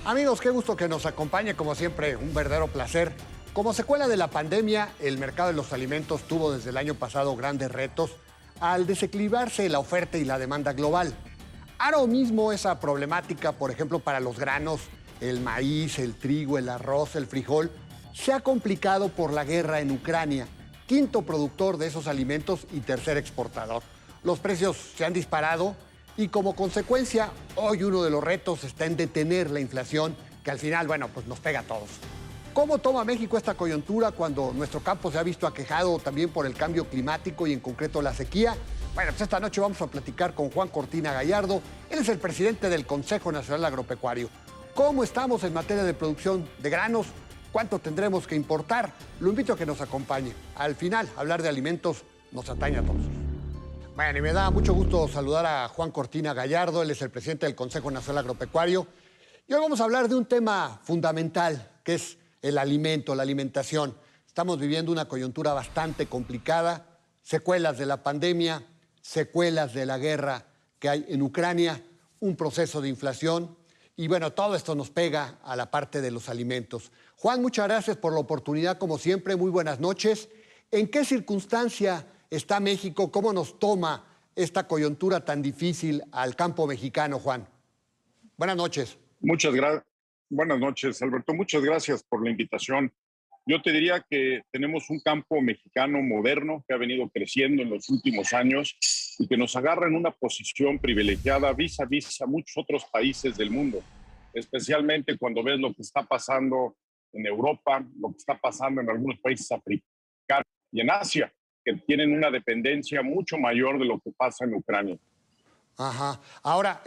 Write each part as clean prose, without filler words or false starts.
Amigos, qué gusto que nos acompañe, como siempre, un verdadero placer. Como secuela de la pandemia, el mercado de los alimentos tuvo desde el año pasado grandes retos al desequilibrarse la oferta y la demanda global. Ahora mismo esa problemática, por ejemplo, para los granos, el maíz, el trigo, el arroz, el frijol, se ha complicado por la guerra en Ucrania, quinto productor de esos alimentos y tercer exportador. Los precios se han disparado y como consecuencia, hoy uno de los retos está en detener la inflación, que al final, bueno, pues nos pega a todos. ¿Cómo toma México esta coyuntura cuando nuestro campo se ha visto aquejado también por el cambio climático y en concreto la sequía? Bueno, pues esta noche vamos a platicar con Juan Cortina Gallardo. Él es el presidente del Consejo Nacional Agropecuario. ¿Cómo estamos en materia de producción de granos? ¿Cuánto tendremos que importar? Lo invito a que nos acompañe. Al final, hablar de alimentos nos atañe a todos. Bueno, y me da mucho gusto saludar a Juan Cortina Gallardo. Él es el presidente del Consejo Nacional Agropecuario. Y hoy vamos a hablar de un tema fundamental, que es el alimento, la alimentación. Estamos viviendo una coyuntura bastante complicada, secuelas de la pandemia, secuelas de la guerra que hay en Ucrania, un proceso de inflación y bueno, todo esto nos pega a la parte de los alimentos. Juan, muchas gracias por la oportunidad, como siempre, muy buenas noches. ¿En qué circunstancia está México? ¿Cómo nos toma esta coyuntura tan difícil al campo mexicano, Juan? Buenas noches. Muchas gracias. Buenas noches, Alberto. Muchas gracias por la invitación. Yo te diría que tenemos un campo mexicano moderno que ha venido creciendo en los últimos años y que nos agarra en una posición privilegiada vis a vis a muchos otros países del mundo, especialmente cuando ves lo que está pasando en Europa, lo que está pasando en algunos países africanos y en Asia, que tienen una dependencia mucho mayor de lo que pasa en Ucrania. Ajá. Ahora,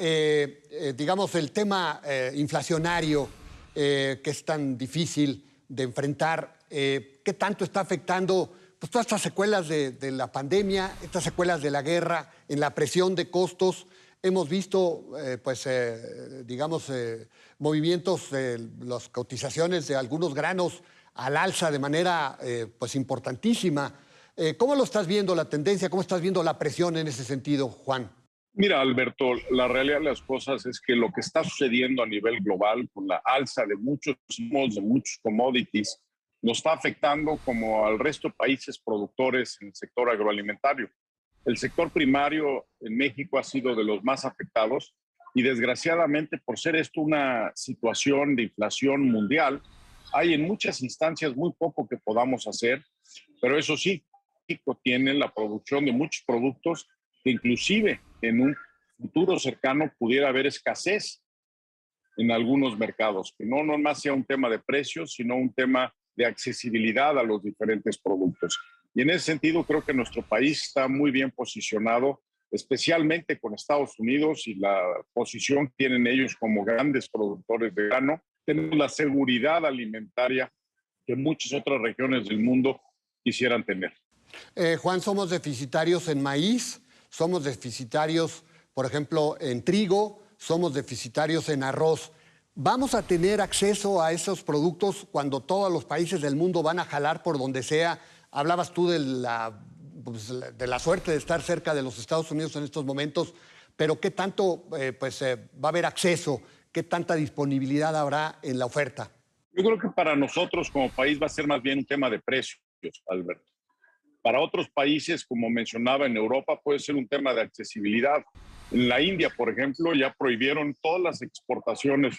digamos, el tema inflacionario que es tan difícil de enfrentar, ¿qué tanto está afectando pues, todas estas secuelas de la pandemia, estas secuelas de la guerra, en la presión de costos? Hemos visto, digamos, movimientos, las cotizaciones de algunos granos al alza de manera pues importantísima. ¿Cómo lo estás viendo la tendencia? ¿Cómo estás viendo la presión en ese sentido, Juan? Mira, Alberto, la realidad de las cosas es que lo que está sucediendo a nivel global con la alza de muchos commodities nos está afectando como al resto de países productores en el sector agroalimentario. El sector primario en México ha sido de los más afectados y desgraciadamente por ser esto una situación de inflación mundial, hay en muchas instancias muy poco que podamos hacer, pero eso sí, México tiene la producción de muchos productos que inclusive en un futuro cercano pudiera haber escasez en algunos mercados, que no más sea un tema de precios, sino un tema de accesibilidad a los diferentes productos. Y en ese sentido creo que nuestro país está muy bien posicionado, especialmente con Estados Unidos y la posición que tienen ellos como grandes productores de grano. Tenemos la seguridad alimentaria que muchas otras regiones del mundo quisieran tener. Juan, somos deficitarios en maíz, somos deficitarios, por ejemplo, en trigo, somos deficitarios en arroz. ¿Vamos a tener acceso a esos productos cuando todos los países del mundo van a jalar por donde sea? Hablabas tú de la suerte de estar cerca de los Estados Unidos en estos momentos, pero ¿qué tanto va a haber acceso? ¿Qué tanta disponibilidad habrá en la oferta? Yo creo que para nosotros como país va a ser más bien un tema de precios, Alberto. Para otros países, como mencionaba en Europa, puede ser un tema de accesibilidad. En la India, por ejemplo, ya prohibieron todas las exportaciones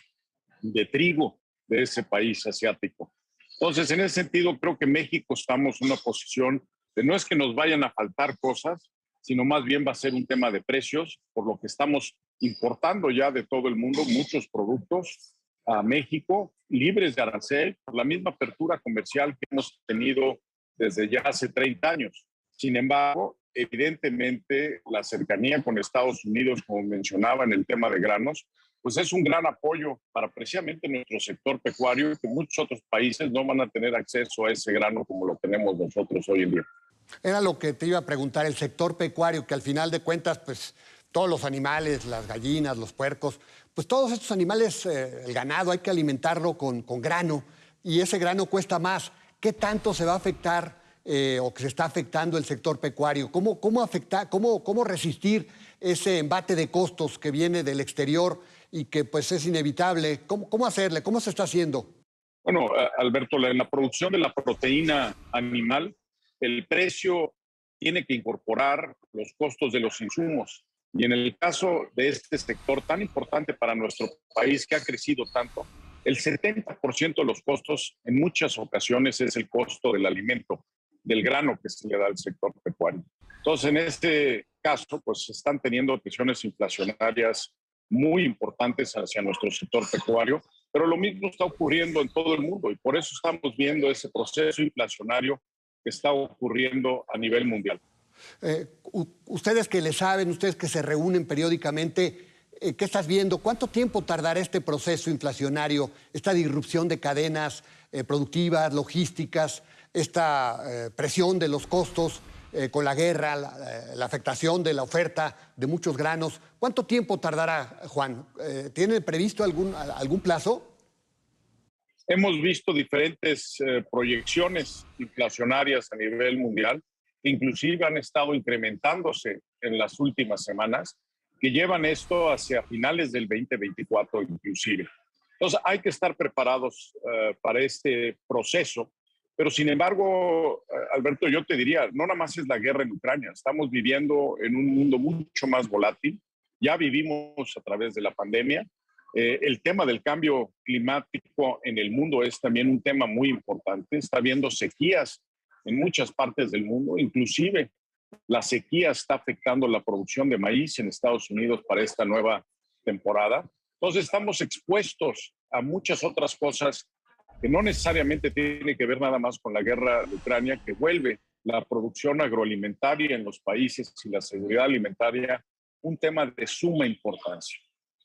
de trigo de ese país asiático. Entonces, en ese sentido, creo que México estamos en una posición de no es que nos vayan a faltar cosas, sino más bien va a ser un tema de precios, por lo que estamos importando ya de todo el mundo muchos productos a México libres de arancel, por la misma apertura comercial que hemos tenido desde ya hace 30 años. Sin embargo, evidentemente, la cercanía con Estados Unidos, como mencionaba en el tema de granos, pues es un gran apoyo para precisamente nuestro sector pecuario, que muchos otros países no van a tener acceso a ese grano como lo tenemos nosotros hoy en día. Era lo que te iba a preguntar, el sector pecuario, que al final de cuentas, pues todos los animales, las gallinas, los puercos, pues todos estos animales, el ganado, hay que alimentarlo con grano y ese grano cuesta más. ¿Qué tanto se va a afectar o que se está afectando el sector pecuario? ¿Cómo resistir ese embate de costos que viene del exterior y que pues es inevitable. ¿Cómo hacerle? ¿Cómo se está haciendo? Bueno, Alberto, en la producción de la proteína animal, el precio tiene que incorporar los costos de los insumos. Y en el caso de este sector tan importante para nuestro país, que ha crecido tanto, el 70% de los costos en muchas ocasiones es el costo del alimento, del grano que se le da al sector pecuario. Entonces, en este caso, pues están teniendo presiones inflacionarias muy importantes hacia nuestro sector pecuario, pero lo mismo está ocurriendo en todo el mundo y por eso estamos viendo ese proceso inflacionario que está ocurriendo a nivel mundial. Ustedes que le saben, ustedes que se reúnen periódicamente, ¿qué estás viendo? ¿Cuánto tiempo tardará este proceso inflacionario, esta disrupción de cadenas productivas, logísticas, esta presión de los costos con la guerra, la afectación de la oferta de muchos granos? ¿Cuánto tiempo tardará, Juan? ¿Tiene previsto algún plazo? Hemos visto diferentes proyecciones inflacionarias a nivel mundial, que inclusive han estado incrementándose en las últimas semanas, que llevan esto hacia finales del 2024 inclusive. Entonces hay que estar preparados para este proceso, pero sin embargo, Alberto, yo te diría, no nada más es la guerra en Ucrania, estamos viviendo en un mundo mucho más volátil, ya vivimos a través de la pandemia. El tema del cambio climático en el mundo es también un tema muy importante. Está habiendo sequías en muchas partes del mundo, inclusive la sequía está afectando la producción de maíz en Estados Unidos para esta nueva temporada. Entonces estamos expuestos a muchas otras cosas que no necesariamente tienen que ver nada más con la guerra de Ucrania, que vuelve la producción agroalimentaria en los países y la seguridad alimentaria un tema de suma importancia.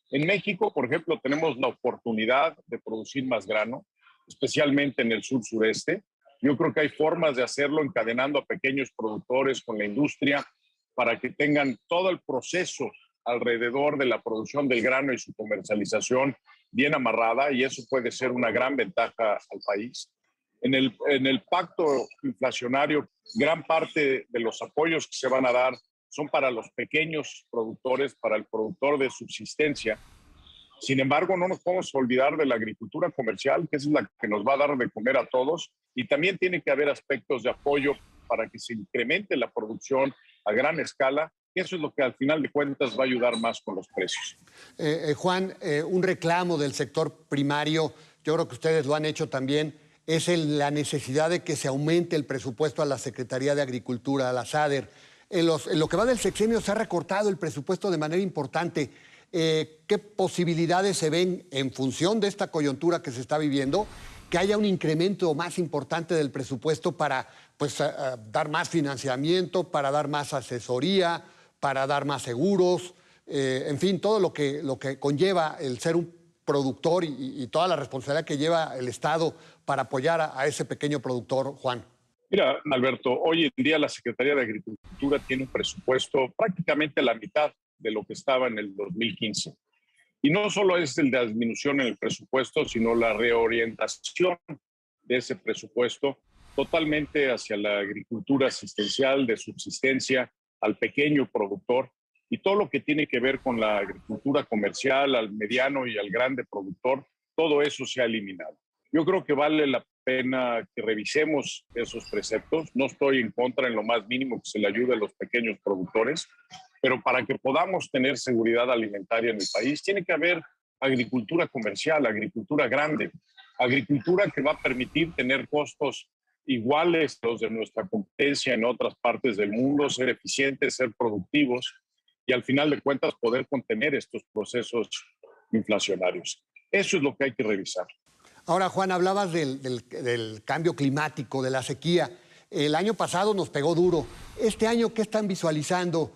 En México, por ejemplo, tenemos la oportunidad de producir más grano, especialmente en el sur-sureste. Yo creo que hay formas de hacerlo encadenando a pequeños productores con la industria para que tengan todo el proceso alrededor de la producción del grano y su comercialización bien amarrada, y eso puede ser una gran ventaja al país. En el pacto inflacionario, gran parte de los apoyos que se van a dar son para los pequeños productores, para el productor de subsistencia. Sin embargo, no nos podemos olvidar de la agricultura comercial, que es la que nos va a dar de comer a todos, y también tiene que haber aspectos de apoyo para que se incremente la producción a gran escala. Eso es lo que al final de cuentas va a ayudar más con los precios. Juan, un reclamo del sector primario, yo creo que ustedes lo han hecho también, es la necesidad de que se aumente el presupuesto a la Secretaría de Agricultura, a la SADER. En lo que va del sexenio se ha recortado el presupuesto de manera importante. ¿Qué posibilidades se ven en función de esta coyuntura que se está viviendo, que haya un incremento más importante del presupuesto para pues, dar más financiamiento, para dar más asesoría, para dar más seguros, en fin, todo lo que conlleva el ser un productor y toda la responsabilidad que lleva el Estado para apoyar a ese pequeño productor, Juan? Mira, Alberto, hoy en día la Secretaría de Agricultura tiene un presupuesto prácticamente la mitad de lo que estaba en el 2015. Y no solo es la disminución en el presupuesto, sino la reorientación de ese presupuesto totalmente hacia la agricultura asistencial, de subsistencia, al pequeño productor y todo lo que tiene que ver con la agricultura comercial, al mediano y al grande productor, todo eso se ha eliminado. Yo creo que vale la pena que revisemos esos preceptos. No estoy en contra en lo más mínimo que se le ayude a los pequeños productores, pero para que podamos tener seguridad alimentaria en el país, tiene que haber agricultura comercial, agricultura grande, agricultura que va a permitir tener costos iguales a los de nuestra competencia en otras partes del mundo, ser eficientes, ser productivos y al final de cuentas poder contener estos procesos inflacionarios. Eso es lo que hay que revisar. Ahora, Juan, hablabas del cambio climático, de la sequía. El año pasado nos pegó duro. Este año, ¿qué están visualizando?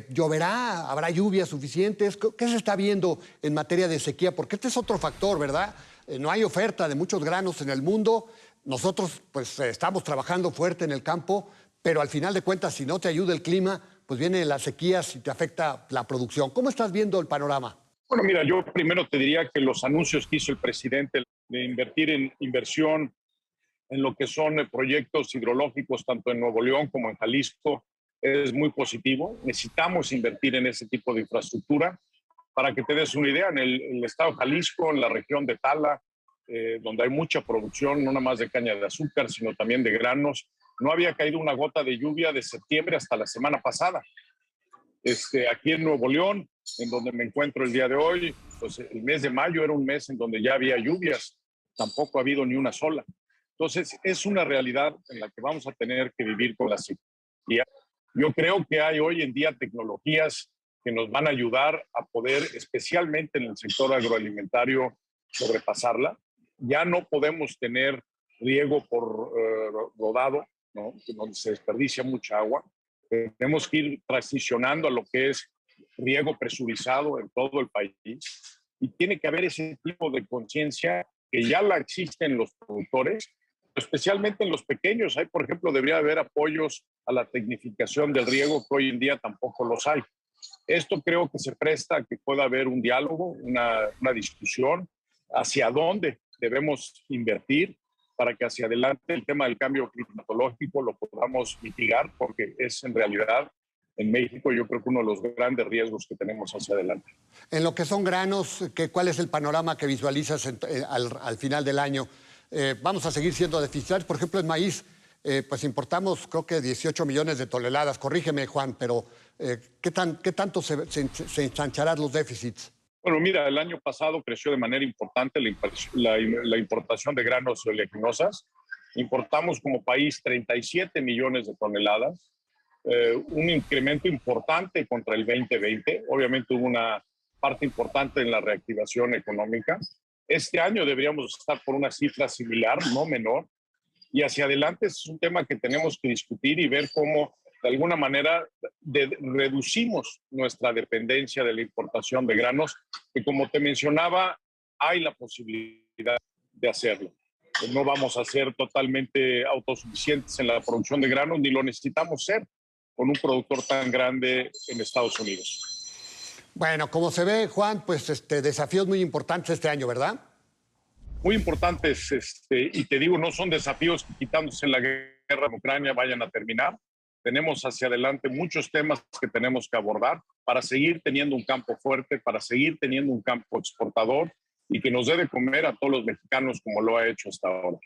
¿Lloverá? ¿Habrá lluvias suficientes? ¿Qué se está viendo en materia de sequía? Porque este es otro factor, ¿verdad? No hay oferta de muchos granos en el mundo. Nosotros, pues, estamos trabajando fuerte en el campo, pero al final de cuentas, si no te ayuda el clima, pues vienen las sequías y te afecta la producción. ¿Cómo estás viendo el panorama? Bueno, mira, yo primero te diría que los anuncios que hizo el presidente de invertir en inversión en lo que son proyectos hidrológicos, tanto en Nuevo León como en Jalisco, es muy positivo. Necesitamos invertir en ese tipo de infraestructura Para que te des una idea, en el estado de Jalisco, en la región de Tala, donde hay mucha producción, no nada más de caña de azúcar, sino también de granos, no había caído una gota de lluvia de septiembre hasta la semana pasada. Aquí en Nuevo León, en donde me encuentro el día de hoy, pues el mes de mayo era un mes en donde ya había lluvias, tampoco ha habido ni una sola. Entonces, es una realidad en la que vamos a tener que vivir con la sequía. Yo creo que hay hoy en día tecnologías que nos van a ayudar a poder, especialmente en el sector agroalimentario, sobrepasarla. Ya no podemos tener riego por rodado, ¿no? Donde se desperdicia mucha agua. Tenemos que ir transicionando a lo que es riego presurizado en todo el país y tiene que haber ese tipo de conciencia que ya la existe en los productores, especialmente en los pequeños. Hay, por ejemplo, debería haber apoyos a la tecnificación del riego que hoy en día tampoco los hay. Esto creo que se presta a que pueda haber un diálogo, una discusión hacia dónde debemos invertir para que hacia adelante el tema del cambio climatológico lo podamos mitigar, porque es en realidad en México yo creo que uno de los grandes riesgos que tenemos hacia adelante. En lo que son granos, ¿cuál es el panorama que visualizas al final del año? ¿Vamos a seguir siendo deficitarios? Por ejemplo, en maíz, pues importamos creo que 18 millones de toneladas. Corrígeme, Juan, pero ¿qué tanto se ensancharán los déficits? Bueno, mira, el año pasado creció de manera importante la importación de granos y oleaginosas. Importamos como país 37 millones de toneladas, un incremento importante contra el 2020. Obviamente hubo una parte importante en la reactivación económica. Este año deberíamos estar por una cifra similar, no menor, y hacia adelante es un tema que tenemos que discutir y ver cómo de alguna manera reducimos nuestra dependencia de la importación de granos, que como te mencionaba, hay la posibilidad de hacerlo. No vamos a ser totalmente autosuficientes en la producción de granos, ni lo necesitamos ser con un productor tan grande en Estados Unidos. Bueno, como se ve, Juan, pues desafíos muy importantes este año, ¿verdad? Muy importantes, y te digo, no son desafíos que quitándose la guerra en Ucrania vayan a terminar. Tenemos hacia adelante muchos temas que tenemos que abordar para seguir teniendo un campo fuerte, para seguir teniendo un campo exportador y que nos dé de comer a todos los mexicanos como lo ha hecho hasta ahora.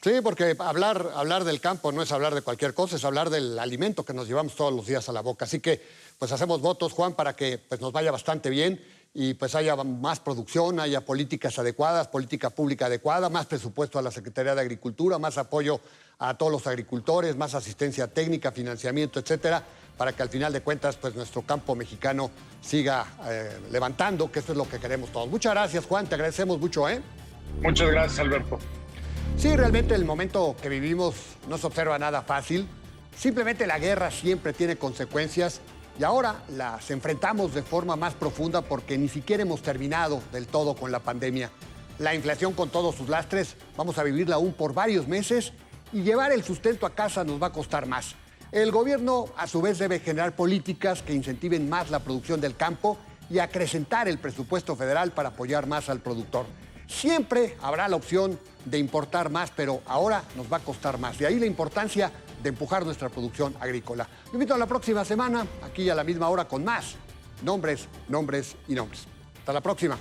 Sí, porque hablar del campo no es hablar de cualquier cosa, es hablar del alimento que nos llevamos todos los días a la boca. Así que pues hacemos votos, Juan, para que pues, nos vaya bastante bien y pues haya más producción, haya políticas adecuadas, política pública adecuada, más presupuesto a la Secretaría de Agricultura, más apoyo a todos los agricultores, más asistencia técnica, financiamiento, etcétera, para que al final de cuentas pues nuestro campo mexicano siga levantando, que eso es lo que queremos todos. Muchas gracias, Juan, te agradecemos mucho, ¿eh? Muchas gracias, Alberto. Sí, realmente el momento que vivimos no se observa nada fácil. Simplemente la guerra siempre tiene consecuencias y ahora las enfrentamos de forma más profunda porque ni siquiera hemos terminado del todo con la pandemia. La inflación con todos sus lastres, vamos a vivirla aún por varios meses y llevar el sustento a casa nos va a costar más. El gobierno, a su vez, debe generar políticas que incentiven más la producción del campo y acrecentar el presupuesto federal para apoyar más al productor. Siempre habrá la opción de importar más, pero ahora nos va a costar más. De ahí la importancia de empujar nuestra producción agrícola. Lo invito a la próxima semana, aquí a la misma hora, con más nombres, nombres y nombres. Hasta la próxima.